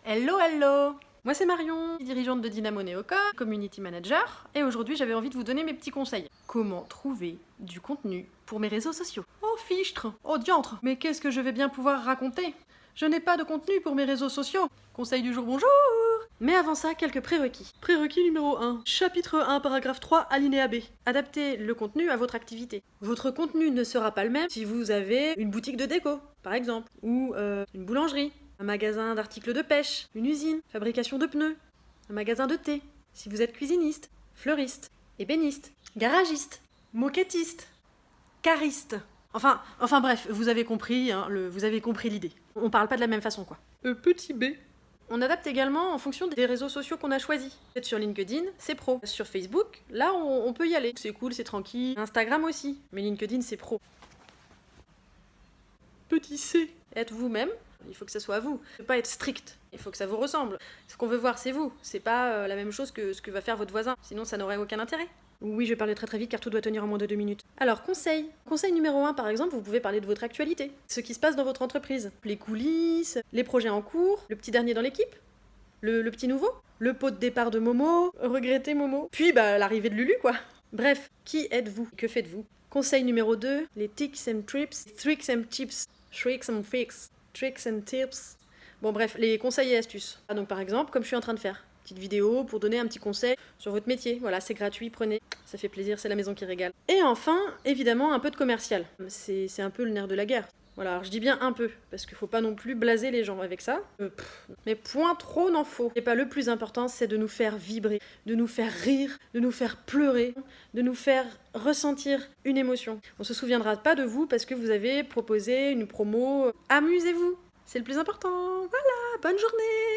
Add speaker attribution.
Speaker 1: Hello, hello! Moi c'est Marion, dirigeante de Dynamo Neoca, community manager, et aujourd'hui j'avais envie de vous donner mes petits conseils. Comment trouver du contenu pour mes réseaux sociaux? Oh fichtre! Oh diantre! Mais qu'est-ce que je vais bien pouvoir raconter? Je n'ai pas de contenu pour mes réseaux sociaux! Conseil du jour, bonjour! Mais avant ça, quelques prérequis. Prérequis numéro 1. Chapitre 1, paragraphe 3, alinéa B. Adaptez le contenu à votre activité. Votre contenu ne sera pas le même si vous avez une boutique de déco, par exemple, ou une boulangerie, un magasin d'articles de pêche, une usine, fabrication de pneus, un magasin de thé, si vous êtes cuisiniste, fleuriste, ébéniste, garagiste, moquettiste, cariste. Enfin bref, vous avez compris, hein, vous avez compris l'idée. On parle pas de la même façon, quoi. Petit B. On adapte également en fonction des réseaux sociaux qu'on a choisis. Peut-être sur LinkedIn, c'est pro. Sur Facebook, là, on peut y aller. C'est cool, c'est tranquille. Instagram aussi, mais LinkedIn, c'est pro. Petit C. Être vous-même, il faut que ça soit à vous. Ne pas être strict, il faut que ça vous ressemble. Ce qu'on veut voir, c'est vous. C'est pas la même chose que ce que va faire votre voisin. Sinon, ça n'aurait aucun intérêt. Oui, je vais parler très vite car tout doit tenir en moins de 2 minutes. Alors, conseil. Conseil numéro 1, par exemple, vous pouvez parler de votre actualité. Ce qui se passe dans votre entreprise. Les coulisses, les projets en cours, le petit dernier dans l'équipe, le petit nouveau, le pot de départ de Momo, regretter Momo, puis l'arrivée de Lulu, quoi. Bref, qui êtes-vous? Que faites-vous? Conseil numéro 2, les tips and trips, tricks and tips, tricks and fix, tricks and tips. Bon bref, les conseils et astuces. Donc par exemple, comme je suis en train de faire, petite vidéo pour donner un petit conseil sur votre métier. Voilà, c'est gratuit, prenez, ça fait plaisir, c'est la maison qui régale. Et enfin, évidemment, un peu de commercial. C'est un peu le nerf de la guerre. Voilà, alors je dis bien un peu, parce qu'il faut pas non plus blaser les gens avec ça. Mais point trop n'en faut. Et pas le plus important, c'est de nous faire vibrer, de nous faire rire, de nous faire pleurer, de nous faire ressentir une émotion. On se souviendra pas de vous parce que vous avez proposé une promo. Amusez-vous, c'est le plus important. Voilà, bonne journée!